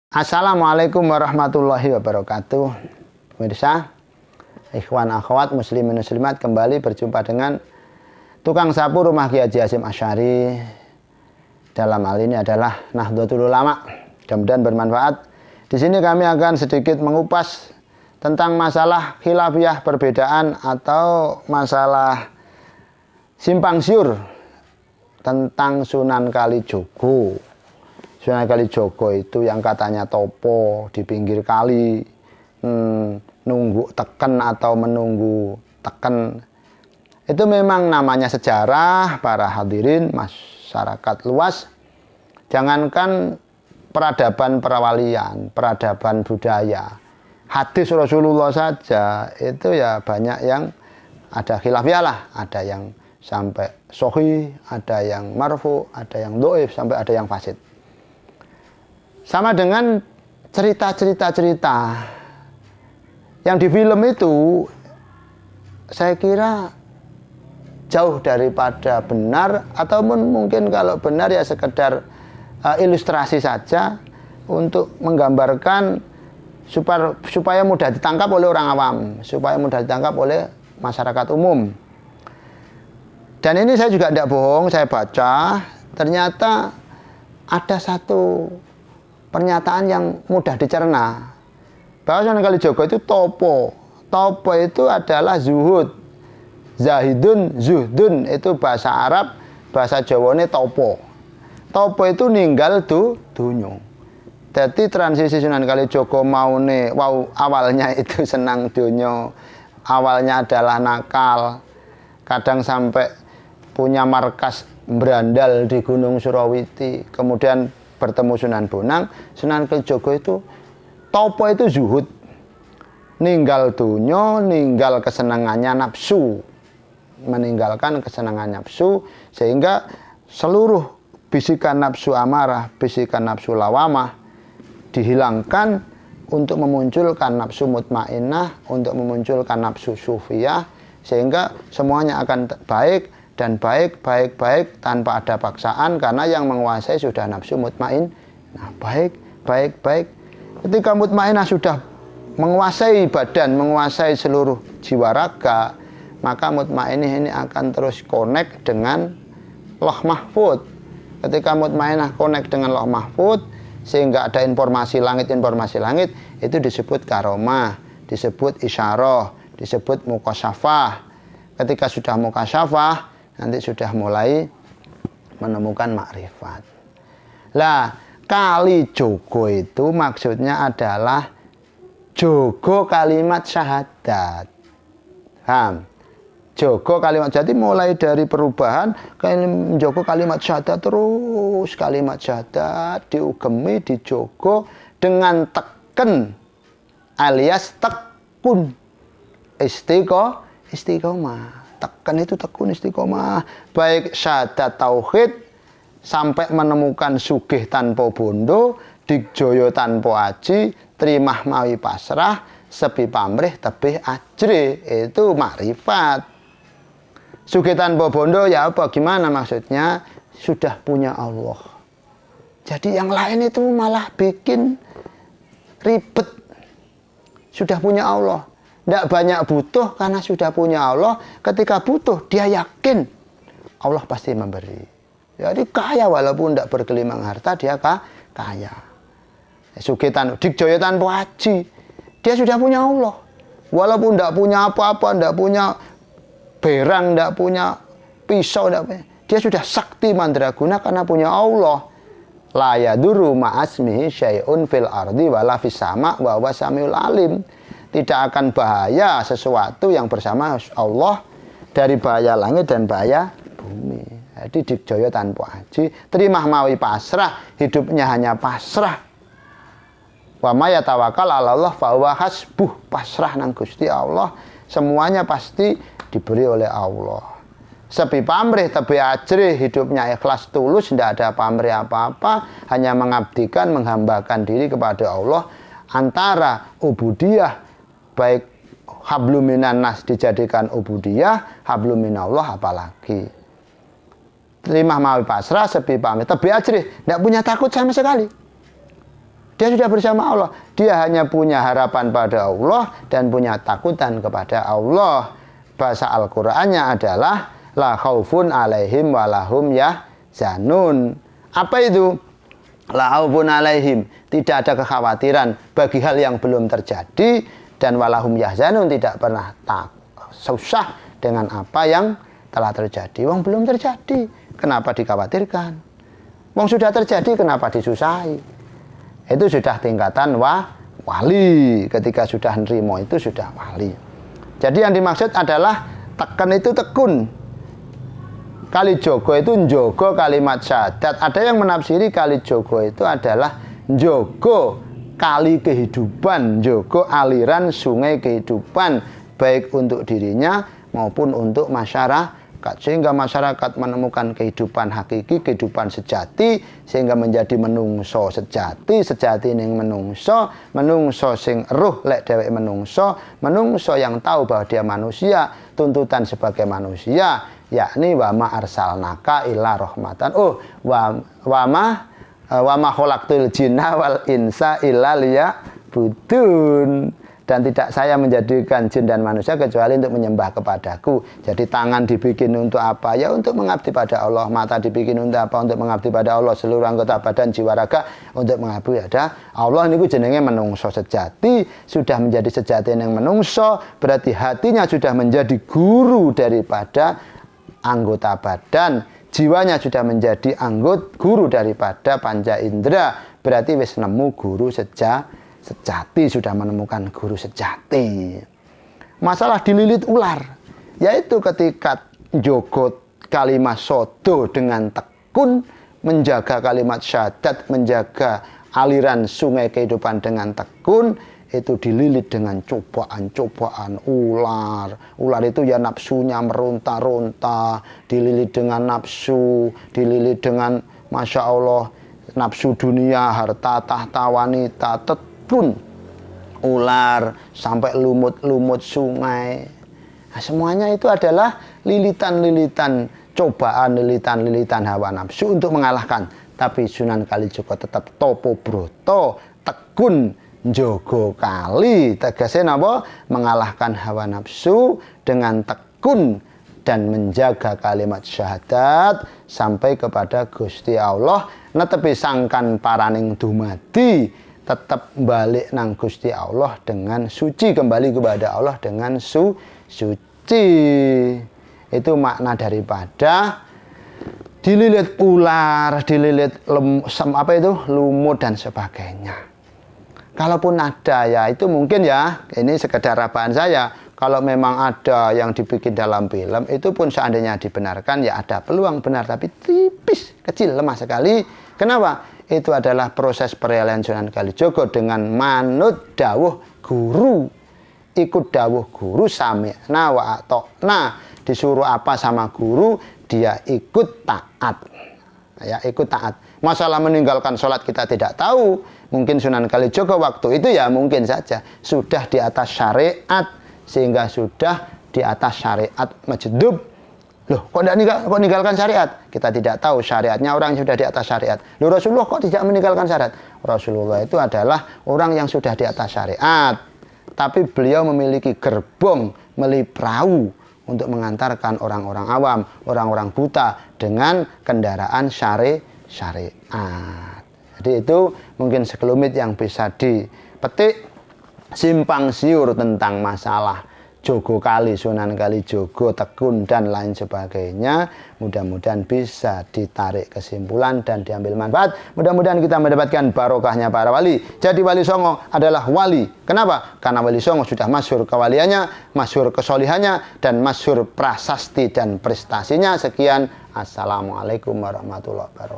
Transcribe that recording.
Assalamualaikum warahmatullahi wabarakatuh. Pemirsa, ikhwan akhwat muslimin muslimat, kembali berjumpa dengan tukang sapu rumah Kiai Haji Hasyim Asy'ari. Dalam hal ini adalah Nahdlatul Ulama. Mudah-mudahan bermanfaat. Di sini kami akan sedikit mengupas tentang masalah khilafiyah, perbedaan atau masalah simpang siur tentang Sunan Kalijogo. Sunan Kalijogo itu yang katanya topo di pinggir kali, nunggu teken atau menunggu teken. Itu memang namanya sejarah, para hadirin, masyarakat luas. Jangankan peradaban perwalian, peradaban budaya, hadis Rasulullah saja itu ya banyak yang ada khilafiyah lah, ada yang sampai sahih, ada yang marfu, ada yang dhaif, sampai ada yang fasid. Sama dengan cerita yang di film itu, saya kira jauh daripada benar, ataupun mungkin kalau benar ya sekedar ilustrasi saja untuk menggambarkan supaya mudah ditangkap oleh orang awam, supaya mudah ditangkap oleh masyarakat umum. Dan ini saya juga tidak bohong, saya baca, ternyata ada satu pernyataan yang mudah dicerna, bahwa Sunan Kalijogo itu topo. Topo itu adalah zuhud, zahidun, zuhdun, itu bahasa Arab, bahasa Jawane topo. Topo itu ninggal dunyo. Jadi transisi Sunan Kalijogo maune, wow, awalnya itu senang dunyo, awalnya adalah nakal, kadang sampai punya markas berandal di Gunung Surawiti, kemudian bertemu Sunan Bonang. Sunan Kalijogo itu topo itu zuhud, ninggal dunyo, ninggal kesenangannya nafsu, meninggalkan kesenangan nafsu, sehingga seluruh bisikan nafsu amarah, bisikan nafsu lawamah dihilangkan untuk memunculkan nafsu mutmainnah, untuk memunculkan nafsu sufiyah, sehingga semuanya akan baik dan baik tanpa ada paksaan, karena yang menguasai sudah nafsu mutmain. Nah, baik. Ketika mutmainah sudah menguasai badan, menguasai seluruh jiwa raga, maka mutmainah ini akan terus connect dengan Lauh Mahfud. Ketika mutmainah connect dengan Lauh Mahfud, sehingga ada informasi langit, itu disebut karomah, disebut isyarah, disebut mukasyafah. Ketika sudah mukasyafah, nanti sudah mulai menemukan makrifat. Lah, Kalijogo itu maksudnya adalah jogo kalimat syahadat. Jogo kalimat, jadi mulai dari perubahan jogo kalimat syahadat, terus kalimat syahadat diugemi, dijogo dengan teken alias tekun, istiqomah. Tekan itu tekun istiqomah, baik syahadat tauhid sampai menemukan sugih tanpa bondo, digjoyo tanpa aji, trimah mawi pasrah, sepi pamrih tebih ajri, itu makrifat. Sugih tanpa bondo ya apa, gimana maksudnya? Sudah punya Allah. Jadi yang lain itu malah bikin ribet. Sudah punya Allah, tidak banyak butuh karena sudah punya Allah. Ketika butuh, dia yakin Allah pasti memberi. Jadi kaya walaupun tidak bergelimang harta, dia kaya. Sukitan, dikjoyo tanpa haji, dia sudah punya Allah. Walaupun tidak punya apa-apa, tidak punya berang, tidak punya pisau, dia sudah sakti mandraguna karena punya Allah. La yadurru ma'asmihi syai'un fil ardi wala fis sama' wa huwa samiul alim. Tidak akan bahaya sesuatu yang bersama Allah dari bahaya langit dan bahaya bumi. Jadi dikjoyo tanpa haji, terimah mawi pasrah, hidupnya hanya pasrah. Wa may yatawakkal 'ala Allah fa huwa hasbuh, pasrah nang Gusti Allah, semuanya pasti diberi oleh Allah. Sepi pamrih tebih ajri, hidupnya ikhlas tulus, tidak ada pamrih apa-apa, hanya mengabdikan, menghambakan diri kepada Allah. Antara ubudiyah, baik habluminan nas dijadikan ubudiyah, habluminallah apalagi. Terima mawi pasrah, sepi pamrih tebih ajri, tidak punya takut sama sekali. Dia sudah bersama Allah. Dia hanya punya harapan pada Allah dan punya takutan kepada Allah. Bahasa Al-Qur'annya adalah la khaufun alaihim walahum yahzanun. Apa itu? La khaufun alaihim, tidak ada kekhawatiran bagi hal yang belum terjadi, dan walahum yahzanun, tidak pernah susah dengan apa yang telah terjadi. Wong belum terjadi, kenapa dikhawatirkan? Wong sudah terjadi, kenapa disusahi? Itu sudah tingkatan wali. Ketika sudah nerimo itu sudah wali. Jadi yang dimaksud adalah teken itu tekun. Kali jogo itu njogo kalimat syahadat. Ada yang menafsiri kali jogo itu adalah njogo kali kehidupan, njogo aliran sungai kehidupan, baik untuk dirinya maupun untuk masyarakat, sehingga masyarakat menemukan kehidupan hakiki, kehidupan sejati, sehingga menjadi menungso sejati ning menungso sing ruh lek dheweke menungso yang tahu bahwa dia manusia, tuntutan sebagai manusia, yakni wa ma arsalnaka illa rahmatan. Wa ma khalaqtul jinna wal insa illa liya'budun. Dan tidak saya menjadikan jin dan manusia kecuali untuk menyembah kepadaku. Jadi tangan dibikin untuk apa? Ya untuk mengabdi pada Allah. Mata dibikin untuk apa? Untuk mengabdi pada Allah. Seluruh anggota badan, jiwa, raga untuk mengabdi pada Allah. Ini jenenge menungso sejati. Sudah menjadi sejati yang menungso, berarti hatinya sudah menjadi guru daripada anggota badan. Jiwanya sudah menjadi guru daripada panca indera. Berarti wis nemu guru sejati, sudah menemukan guru sejati. Masalah dililit ular, yaitu ketika jogot kalimat sodo dengan tekun, menjaga kalimat syahadat, menjaga aliran sungai kehidupan dengan tekun, itu dililit dengan cobaan-cobaan ular. Ular itu ya nafsunya meronta-ronta, dililit dengan nafsu, dililit dengan Masya Allah, nafsu dunia, harta, tahta, wanita, pun ular sampai lumut-lumut sungai. Nah, semuanya itu adalah lilitan-lilitan cobaan, lilitan-lilitan hawa nafsu untuk mengalahkan. Tapi Sunan Kalijaga tetap topo broto, tekun njogo kali, tegasnya napa? Mengalahkan hawa nafsu dengan tekun dan menjaga kalimat syahadat sampai kepada Gusti Allah. Netepi sangkan paraning dumadi, tetap balik nang Gusti Allah dengan suci, kembali kepada Allah dengan suci. Itu makna daripada dililit ular, dililit lumut dan sebagainya. Kalaupun ada ya itu mungkin ya, ini sekedar rabaan saya. Kalau memang ada yang dibikin dalam film, itu pun seandainya dibenarkan ya ada peluang benar, tapi tipis, kecil, lemah sekali. Kenapa? Itu adalah proses peralihan Sunan Kalijaga dengan manut dawuh guru. Ikut dawuh guru, sami'na wa ata'na. Disuruh apa sama guru, dia ikut taat. Ya, ikut taat. Masalah meninggalkan sholat kita tidak tahu. Mungkin Sunan Kalijaga waktu itu ya mungkin saja sudah di atas syariat, sehingga sudah di atas syariat majdub. Loh, kok meninggalkan syariat? Kita tidak tahu, syariatnya orang yang sudah di atas syariat. Loh, Rasulullah kok tidak meninggalkan syariat? Rasulullah itu adalah orang yang sudah di atas syariat. Tapi beliau memiliki gerbong, perahu untuk mengantarkan orang-orang awam, orang-orang buta dengan kendaraan syariat. Jadi itu mungkin sekelumit yang bisa dipetik simpang siur tentang masalah Jogo Kali, Sunan Kalijaga, tekun dan lain sebagainya. Mudah-mudahan bisa ditarik kesimpulan dan diambil manfaat. Mudah-mudahan kita mendapatkan barokahnya para wali. Jadi Wali Songo adalah wali. Kenapa? Karena Wali Songo sudah masyhur kewaliannya, masyhur kesolihannya, dan masyhur prasasti dan prestasinya. Sekian. Assalamualaikum warahmatullahi wabarakatuh.